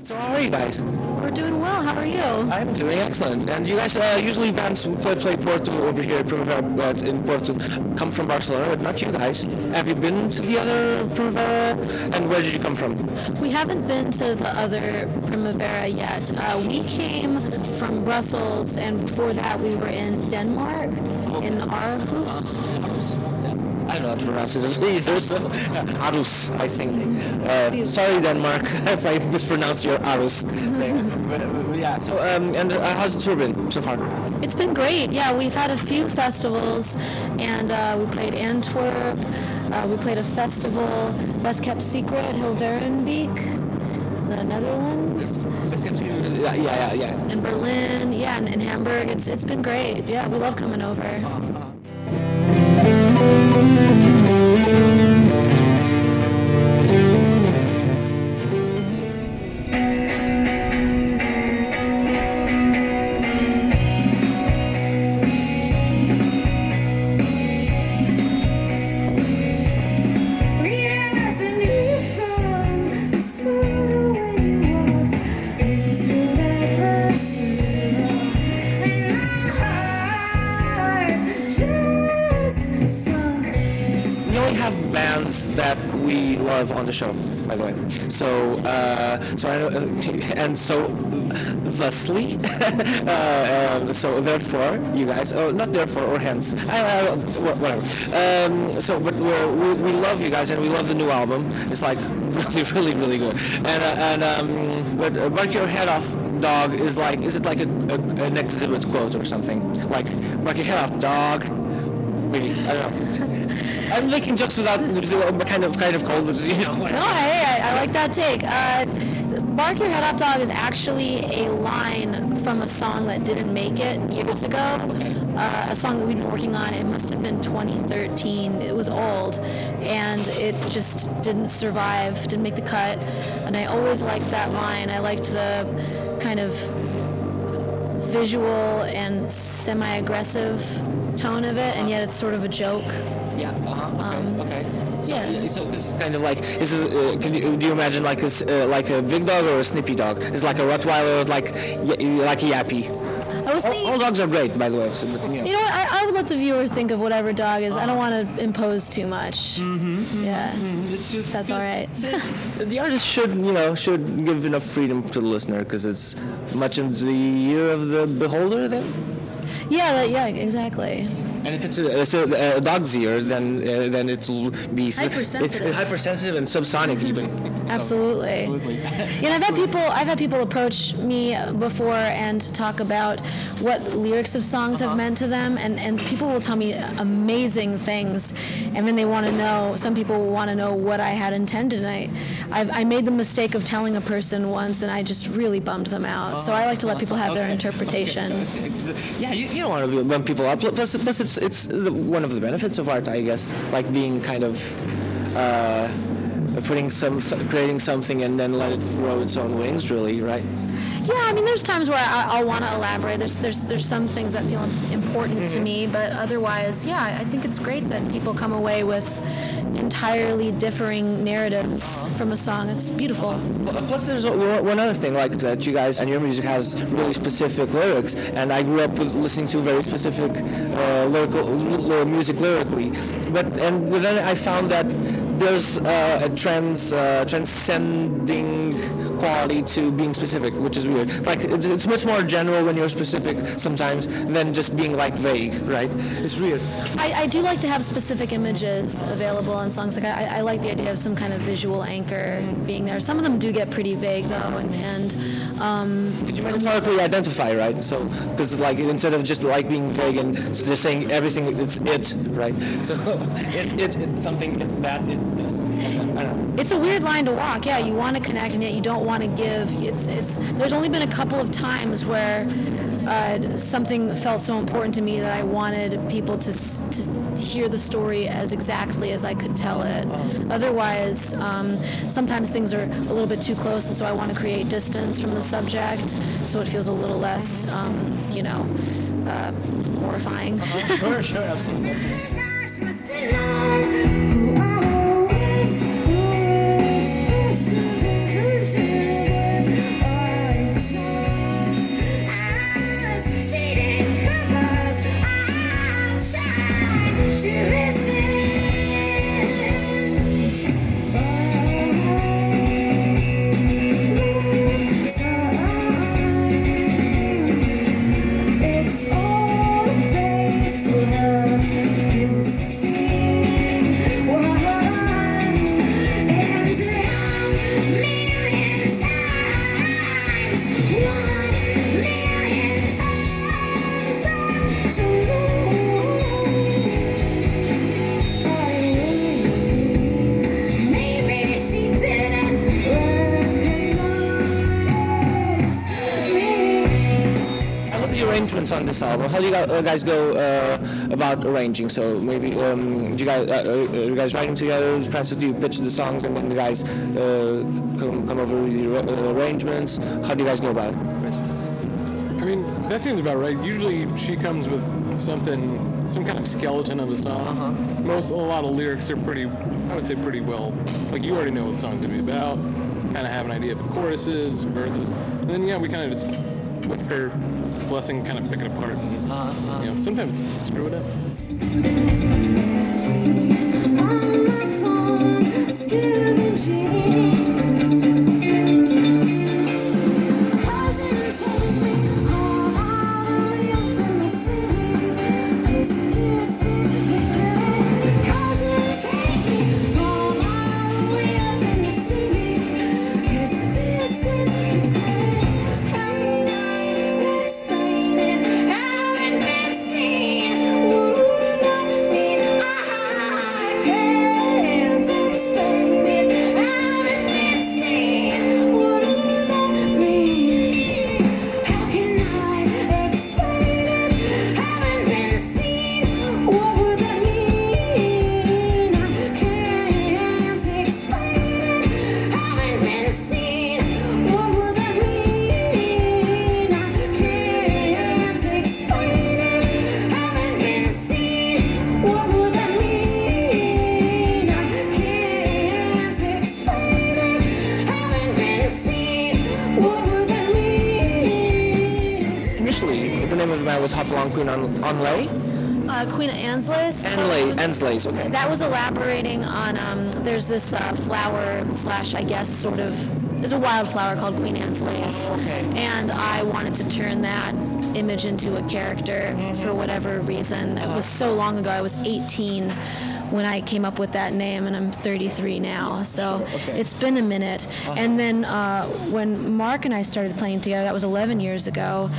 So how are you guys? We're doing well. How are you? I'm doing excellent. And you guys, usually bands who play Porto over here, Primavera, but in Porto, come from Barcelona, but not you guys. Have you been to the other Primavera? And where did you come from? We haven't been to the other Primavera yet. We came from Brussels, and before that we were in Denmark, in Aarhus. I don't know how to pronounce it either, so Aarhus, I think. Sorry, Denmark, if I mispronounced your Aarhus. Yeah, so, how's the tour been so far? It's been great. Yeah, we've had a few festivals, and we played Antwerp. We played a festival, Best Kept Secret, Hilverenbeek, the Netherlands. Yeah. In Berlin, yeah, and in Hamburg. It's been great. Yeah, we love coming over. That we love on the show, by the way. So I know, and so thusly, so therefore, you guys. Oh, not therefore or hence. Whatever. But we love you guys, and we love the new album. It's like really good. But Bark Your Head Off, Dog is like. Is it like an exhibit quote or something? Like Bark Your Head Off, Dog. Maybe I don't know. I'm making jokes without kind of cold, but you know. No, I like that take. Bark Your Head Off, Dog is actually a line from a song that didn't make it years ago. A song that we've been working on. It must have been 2013. It was old, and it just didn't survive, didn't make the cut. And I always liked that line. I liked the kind of visual and semi-aggressive tone of it, and yet it's sort of a joke. Yeah. Okay. So, yeah. So it's kind of like do you imagine like a big dog or a snippy dog? It's like a Rottweiler, like a Yappy. I was thinking, all dogs are great, by the way. So, you know what? I would let the viewer think of whatever dog is. I don't want to impose too much. Yeah. That's all right. The artist should give enough freedom to the listener, because it's much in the ear of the beholder. Then. Yeah. Exactly. And if it's a dog's ear, then it'll be hypersensitive and subsonic even. Absolutely. Yeah, I've had people approach me before and talk about what lyrics of songs have meant to them, and people will tell me amazing things, and then they want to know. Some people want to know what I had intended, and I made the mistake of telling a person once, and I just really bummed them out. So I like to let people have their interpretation. Yeah, you don't want to bum people up. Plus it's one of the benefits of art, I guess, like being kind of creating something and then let it grow its own wings, really, right? Yeah, I mean, there's times where I'll want to elaborate. There's some things that feel important to me, but otherwise, yeah, I think it's great that people come away with entirely differing narratives from a song. It's beautiful. Plus, there's one other thing, like that you guys and your music has really specific lyrics, and I grew up with listening to very specific music lyrically. But then I found that there's a transcending quality to being specific, which is weird. Like it's much more general when you're specific sometimes than just being like vague, right? It's weird. I do like to have specific images available on songs. Like I like the idea of some kind of visual anchor being there. Some of them do get pretty vague though, and because you metaphorically identify, right? So because like instead of just like being vague and just saying everything, it's it, right? So it's something that it. It's a weird line to walk. Yeah, you want to connect, and yet you don't want to give. There's only been a couple of times where something felt so important to me that I wanted people to hear the story as exactly as I could tell it. Otherwise, sometimes things are a little bit too close, and so I want to create distance from the subject, so it feels a little less, horrifying. Sure, absolutely. on this album? How do you guys go about arranging? So maybe do you guys are you guys writing together? Francis, do you pitch the songs and then the guys come over with the arrangements? How do you guys go about it? I mean, that seems about right. Usually she comes with some kind of skeleton of a song. A lot of lyrics are I would say pretty well, like you already know what the song's gonna be about, kind of have an idea of the choruses, verses, and then we kind of just, with her blessing, kind of pick it apart and, sometimes screw it up. Was Hopalong Queen on Lay? Queen Anslays. Anslays, okay. That was elaborating on, there's this flower / I guess sort of, there's a wildflower called Queen Anslays. Okay. And I wanted to turn that image into a character for whatever reason. It was so long ago, I was 18 when I came up with that name, and I'm 33 now, so it's been a minute. And then when Mark and I started playing together, that was 11 years ago,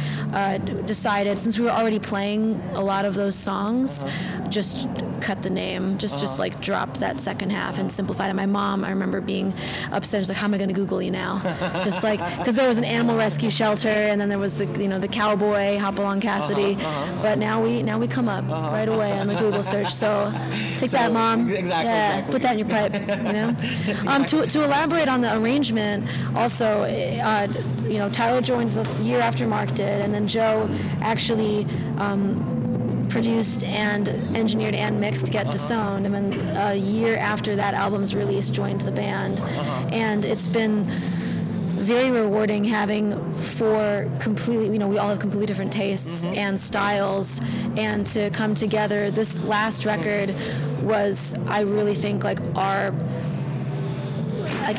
decided, since we were already playing a lot of those songs, just cut the name, just like dropped that second half and simplified it. My mom, I remember being upset, she's like, how am I gonna Google you now? Just like, because there was an animal rescue shelter, and then there was the cowboy, Hopalong Cassidy, but now we come up right away on the Google search, so take that, Mom. Exactly. Put that in your pipe, To elaborate on the arrangement, also, Tyler joined the year after Mark did, and then Joe actually produced and engineered and mixed Get Disowned, and then a year after that album's release joined the band. And it's been very rewarding having four completely, we all have completely different tastes and styles, and to come together. This last record was, I really think,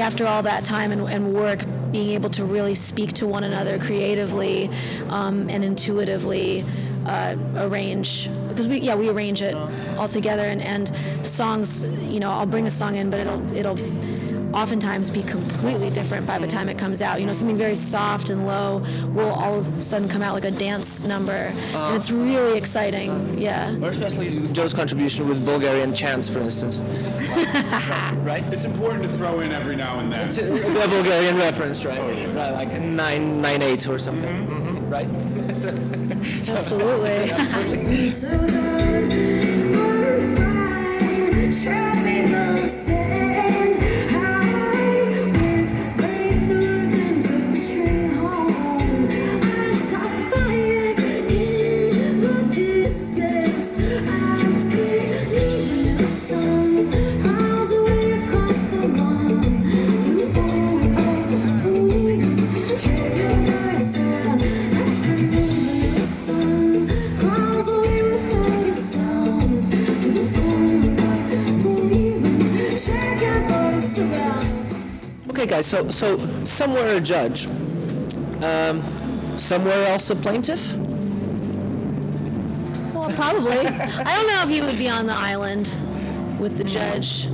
after all that time and work, being able to really speak to one another creatively and intuitively arrange, because we arrange it all together, and songs, I'll bring a song in, but it'll oftentimes be completely different by the time it comes out. Something very soft and low will all of a sudden come out like a dance number, and it's really exciting. Yeah. Or especially Joe's contribution with Bulgarian chants, for instance. Right? It's important to throw in every now and then. It's a Bulgarian reference, right? Right, like a 9/8 or something, right? Absolutely. Okay, guys. So somewhere a judge, somewhere else a plaintiff. Well, probably. I don't know if he would be on the island with the judge.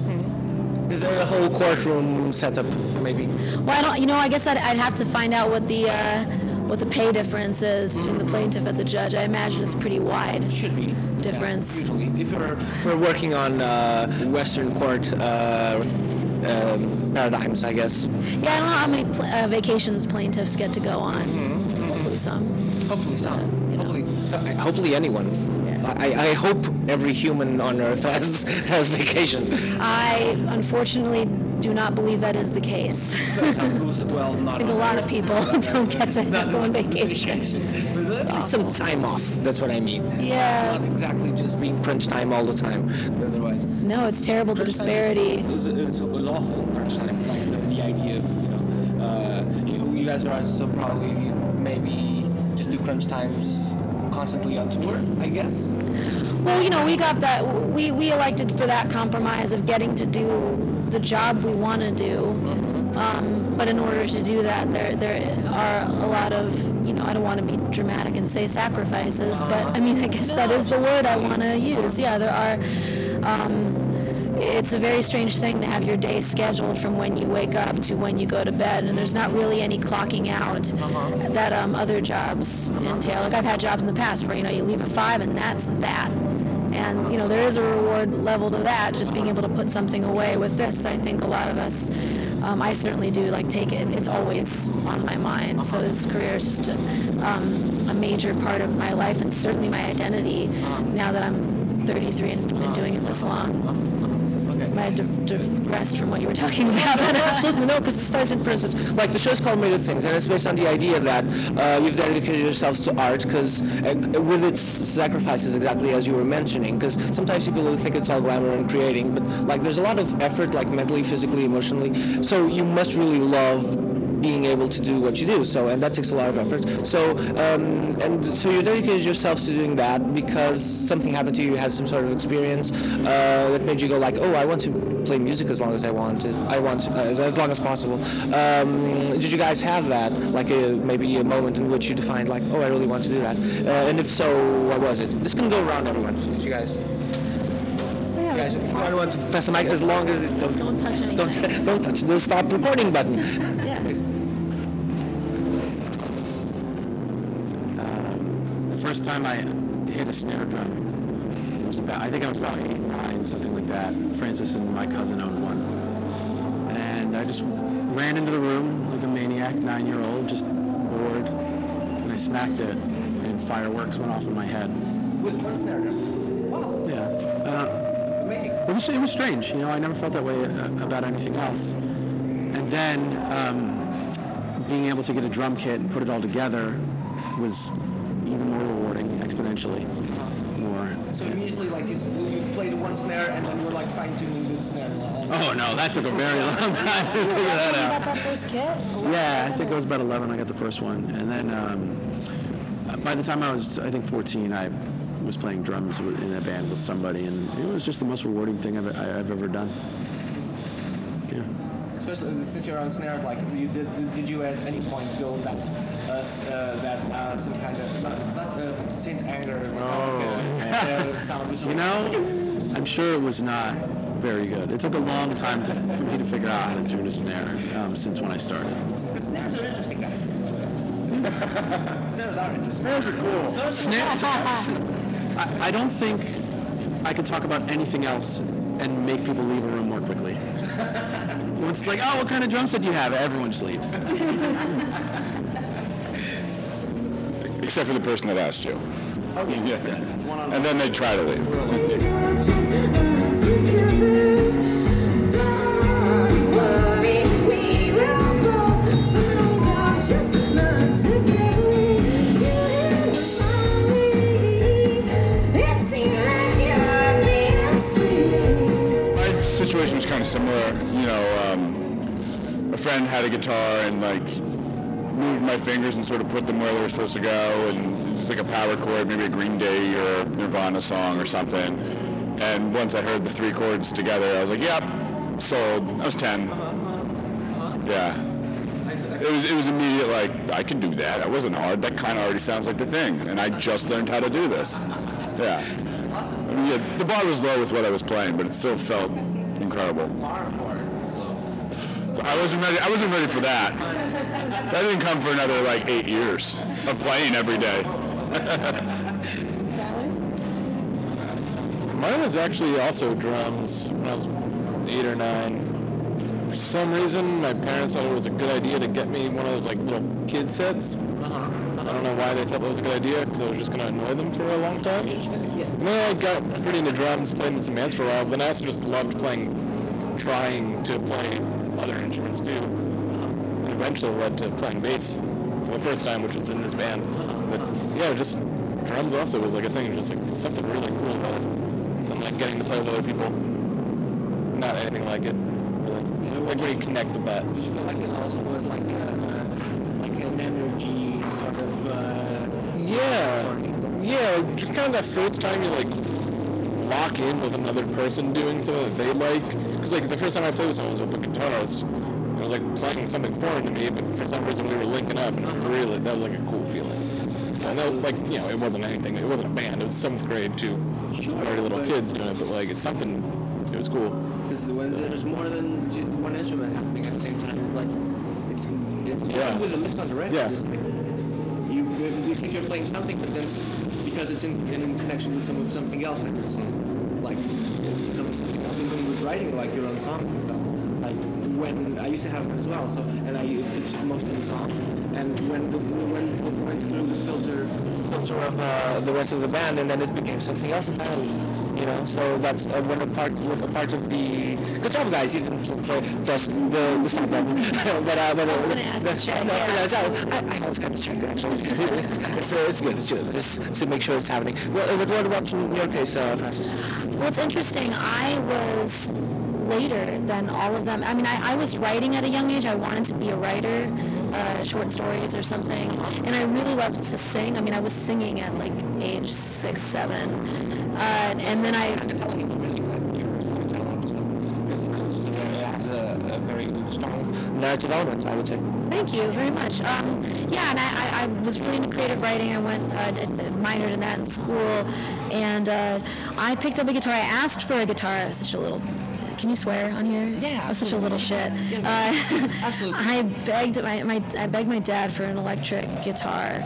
Is there a whole courtroom setup, maybe? Well, I don't. I guess I'd have to find out what the pay difference is between the plaintiff and the judge. I imagine it's pretty wide. Should be difference. Yeah, if we're working on Western court paradigms, I guess. Yeah, I don't know how many vacations plaintiffs get to go on. Hopefully some. Hopefully some. Hopefully anyone. I hope every human on Earth has vacation. I unfortunately do not believe that is the case. Well, not I think a lot of people don't get to go on vacation. At least some time off. That's what I mean. Yeah. Not exactly just being crunch time all the time. Otherwise, No, it's terrible, the disparity. it was awful. Crunch time, like the idea of you guys are also probably maybe just do crunch times constantly on tour, I guess. Well, we got that. We elected for that compromise of getting to do the job we want to do. But in order to do that, there are a lot of, I don't want to be dramatic and say sacrifices, but I mean, I guess that is the word I want to use. Yeah, there are. It's a very strange thing to have your day scheduled from when you wake up to when you go to bed, and there's not really any clocking out that other jobs entail. Like I've had jobs in the past where you leave at 5 and that's that. And there is a reward level to that, just being able to put something away. With this, I think a lot of us, I certainly do, take it. It's always on my mind. So this career is just a major part of my life and certainly my identity. Now that I'm 33 and been doing it this long. I digressed from what you were talking about. Absolutely, no, because this ties in, for instance, like the show's called Made of Things, and it's based on the idea that you've dedicated yourselves to art, because with its sacrifices, exactly as you were mentioning, because sometimes people will think it's all glamour and creating, but there's a lot of effort, mentally, physically, emotionally, so you must really love being able to do what you do, and that takes a lot of effort. So you dedicated yourselves to doing that because something happened to you, you had some sort of experience that made you go oh, I want to play music as long as I want to. I want to, as long as possible. Did you guys have that, maybe a moment in which you defined oh, I really want to do that? And if so, what was it? This can go around everyone. Did you guys? Yeah, Guys, if you want to press the mic, as long as it don't touch anything. don't touch the stop recording button. Yeah. Please. The first time I hit a snare drum was I think I was about 8, 9, something like that. Francis and my cousin owned one. And I just ran into the room like a maniac, 9-year-old, just bored. And I smacked it, and fireworks went off in my head. With one snare drum. Wow. Yeah. Amazing. It was strange, I never felt that way about anything else. And then being able to get a drum kit and put it all together was even more rewarding, exponentially more. So immediately, you played one snare and then you were fine-tuning the snare. Oh no, that took a very long time to figure that You out. got that first kit? Yeah, I think I was about 11. I got the first one, and then by the time I was, I think 14, I was playing drums in a band with somebody, and it was just the most rewarding thing I've ever done. Yeah. Especially since you're on snares, did you at any point go that some kind of not Saint Anger sound? I'm sure it was not very good. It took a long time for me to figure out how to tune a snare since when I started. Because snares are interesting, guys. Snares are interesting. Snares are cool. I don't think I could talk about anything else and make people leave a room more quickly. Once it's oh, what kind of drum set do you have? Everyone just leaves. Except for the person that asked you. Okay. Yeah. And then they try to leave. My situation was kind of similar. A friend had a guitar and moved my fingers and sort of put them where they were supposed to go, and it was a power chord, maybe a Green Day or a Nirvana song or something. And once I heard the 3 chords together, I was like, yep, sold. I was 10. Yeah. It was immediate, I can do that. That wasn't hard. That kind of already sounds like the thing, and I just learned how to do this. Yeah. I mean, yeah, the bar was low with what I was playing, but it still felt incredible. I wasn't ready for that. That didn't come for another 8 years of playing every day. Mine was actually also drums when I was 8 or 9. For some reason, my parents thought it was a good idea to get me one of those little kid sets. I don't know why they thought that was a good idea, because I was just going to annoy them for a long time. Yeah. And then I got pretty into drums, played in some bands for a while, but then I also just loved trying to play other instruments too. And eventually led to playing bass for the first time, which was in this band. But yeah, just drums also was like a thing, just like something really cool about it. And like getting to play with other people. Not anything like it. Really. Like when you connect with that. Did you feel like it also was like an energy sort of? Yeah, like just kind of that first time you like lock in with another person doing something that they like. Because like the first time I played with someone was with the guitarist. It was like playing something foreign to me, but for some reason we were linking up, and it was really, that was like a cool feeling. And that was like, you know, it wasn't anything, it wasn't a band, it was 7th grade too. Already little kids doing it, but like it's something, it was cool. Because when there's more than one instrument happening at the same time, like with the mix on the record, Yeah. it's like you think you're playing something, but then because it's in connection with something else, like it's like it becomes something else. Even with writing like your own songs and stuff, like when I used to have it as well. So and I pitched most of the songs, and when it went through the filter of the rest of the band, and then it became something else entirely. You know, so that's when a part of the good job, guys. You can press the stop button. but I was gonna ask to check, I was kind of check actually. It's good. It's good. Just to make sure it's happening. What about in your case, Francis? Well, it's interesting. I was later than all of them. I mean, I was writing at a young age. I wanted to be a writer, short stories or something. And I really loved to sing. I mean, I was singing at like age 6, 7. And then I... a very strong narrative element, I would say. Thank you very much. Yeah, and I was really into creative writing. I went minored in that in school, and I picked up a guitar. I asked for a guitar. I was such a little... Can you swear on here? Yeah, I was such a little shit. Absolutely. I begged my dad for an electric guitar.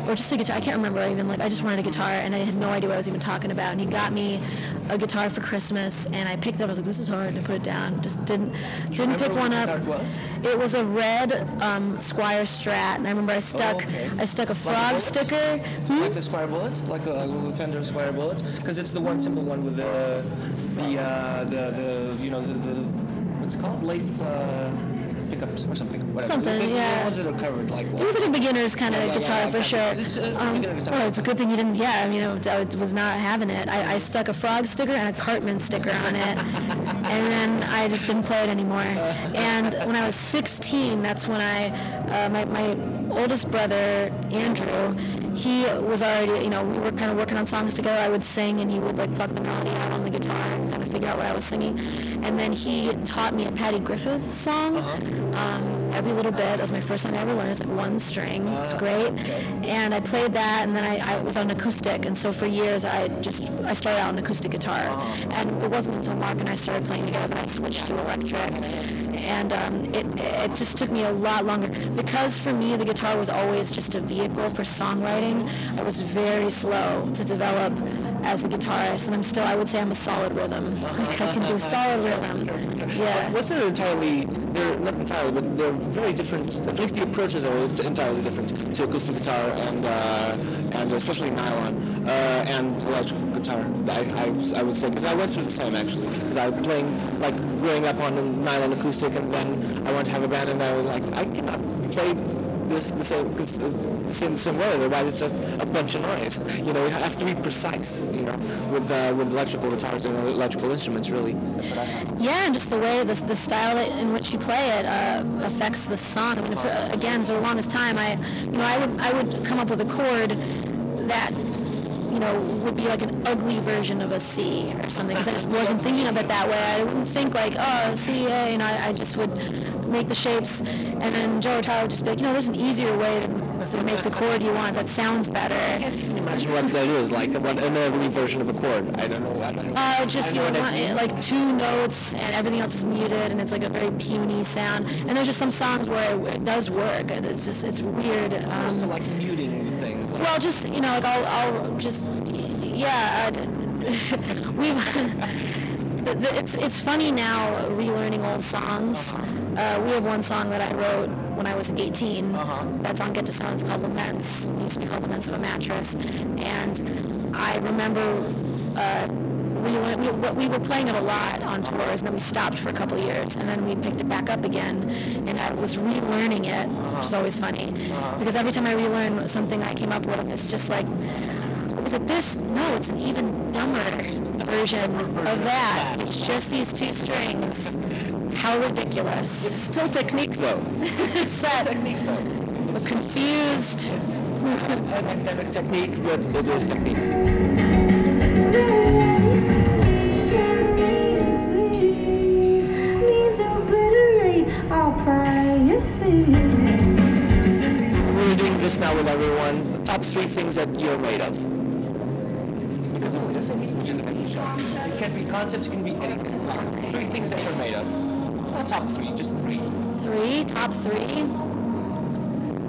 Or just a guitar. I can't remember even. Like I just wanted a guitar, and I had no idea what I was even talking about. And he got me a guitar for Christmas, and I picked it up. I was like, "This is hard," and I put it down. Just didn't pick one up. It was a red Squire Strat, and I remember I stuck a frog sticker. Like the Squire Bullet, like a Fender Squire Bullet, because it's the one simple one with the you know the what's it called, lace. Pickups or something, whatever. Something, yeah. The ones that are covered, like. It was like a beginner's kind of guitar for sure. It's a beginner guitar. Well, it's a good thing you didn't. Yeah, I mean, I was not having it. I stuck a frog sticker and a Cartman sticker on it, and then I just didn't play it anymore. And when I was 16, that's when my oldest brother Andrew, he was already, you know, we were kind of working on songs together. I would sing, and he would like pluck the melody out on the guitar and kind of figure out what I was singing. And then he taught me a Patty Griffith song. Every little bit. That was my first song I ever learned. It's like one string. It's great. And I played that, and then I was on acoustic. And so for years, I started out on acoustic guitar. And it wasn't until Mark and I started playing together that I switched to electric. And it just took me a lot longer. Because for me, the guitar was always just a vehicle for songwriting. I was very slow to develop as a guitarist. And I would say I'm a solid rhythm. Like I can do solid rhythm. Yeah. Wasn't it entirely, they're not entirely, but they're very different, at least the approaches are entirely different to acoustic guitar and especially nylon and electric guitar, I would say, because I went through the same actually, because I was playing, like growing up on a nylon acoustic, and then I wanted to have a band, and I was like, I cannot play this the same way, otherwise it's just a bunch of noise. You know, you have to be precise, you know, with electrical guitars and electrical instruments, really. That's what I find. Yeah, and just the way the style in which you play it affects the song. I mean, for the longest time, I would come up with a chord that, you know, would be like an ugly version of a C or something, because I just wasn't thinking of it that way. I wouldn't think like, oh, C, A, you know, I just would make the shapes, and then Joe or Tyler would just be like, you know, there's an easier way to make the chord you want that sounds better. I can't even imagine what that is, like an ugly version of a chord. I don't know. Just, you know, like 2 notes and everything else is muted, and it's like a very puny sound. And there's just some songs where it does work. It's weird. Also like muting the thing. Like, well, just, you know, like I'll just, yeah, it's funny now relearning old songs. We have one song that I wrote when I was 18. That song, Get to Sound, is called Laments. It used to be called Laments of a Mattress. And I remember we were playing it a lot on tours, and then we stopped for a couple of years, and then we picked it back up again, and I was relearning it, which is always funny, because every time I relearn something I came up with, it's just like, is it this? No, it's an even dumber version of that. It's just these two strings. How ridiculous. It's still technique, though. It's that confused. It's an academic technique, but it is technique. We're doing this now with everyone. Top 3 things that you're made of. Because of the things, which is a making show. It can be concepts, it can be anything. 3 things that you're made of. Not top 3, just 3. 3? Top 3?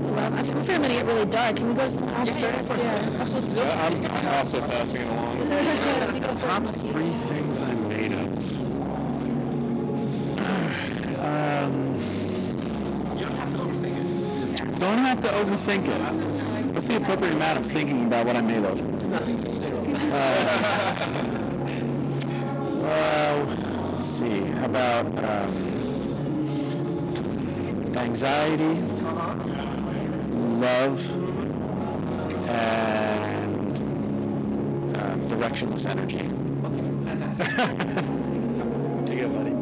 Well, I'm afraid I'm going to get really dark. Can we go to someone else first? Yeah. Absolutely. Yeah, I'm also passing it along. Top 3 things I'm made of. You don't have to overthink it. Don't have to overthink it. What's the appropriate amount of thinking about what I'm made of? Nothing. 0. Let's see. How about anxiety, love, and directionless energy. Fantastic. Take it, buddy.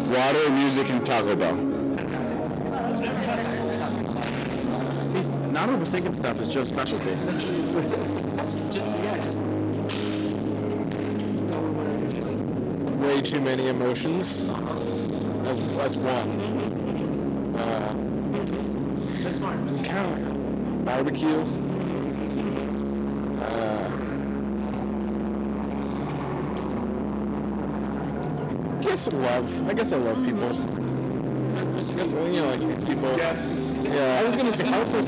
Water, music, and Taco Bell. He's not overthinking stuff is Joe's specialty. Just Way too many emotions. That's one. That's smart. Barbecue. I guess I love people. Like these people. Yes. Yeah, I was gonna say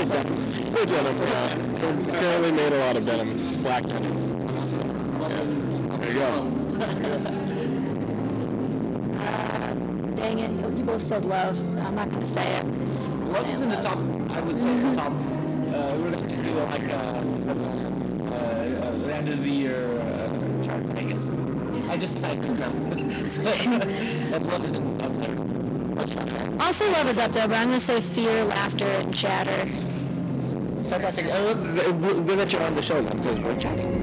denim. We're denim. We're currently made a lot of denim, black denim. Yeah. There you go. Dang it, you both said love. I'm not going to say it. Love is in the top. I would say the top. We're going to do like the end of the year chart, I guess. I just decided this now. But love isn't up there. I'll say love is up there, but I'm going to say fear, laughter, and chatter. Fantastic. Good that you're on the show then, because we're chatting.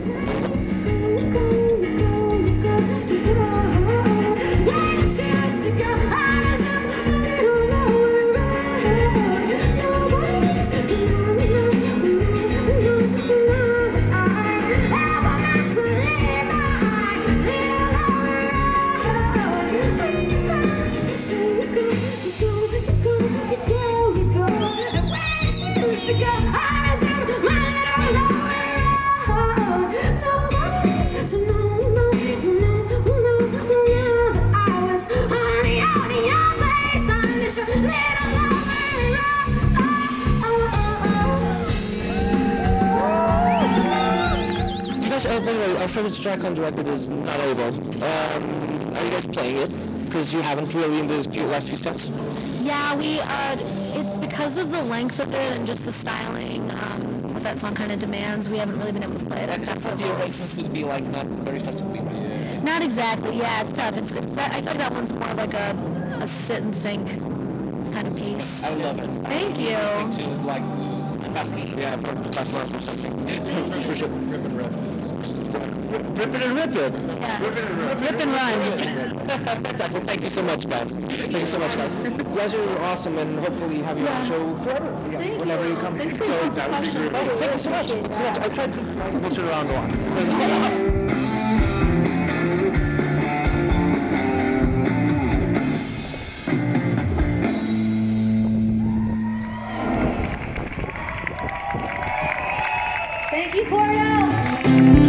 By the way, our favorite track on the record is Not Able. Are you guys playing it? Because you haven't really in the last few sets. Yeah, because of the length of it and just the styling, what that song kind of demands, we haven't really been able to play it. I expect the arrangements to be like not very festively. Not exactly. Yeah, it's tough. It's that, I feel like that one's more of like a sit and think kind of piece. I love it. Thank you. To like past me. Yeah, for past month or something. For sure. Rip and rip. Rip it and rip it. Yeah. Rip and rhyme. Fantastic. Thank you so much, guys. Thank you so much, guys. You guys are awesome, and hopefully have you on the show forever. Yeah, whenever you come. Thanks for So your that would be questions. great. Thank you so much. Thank you so much. I tried to push it around a lot. Thank you, Porto.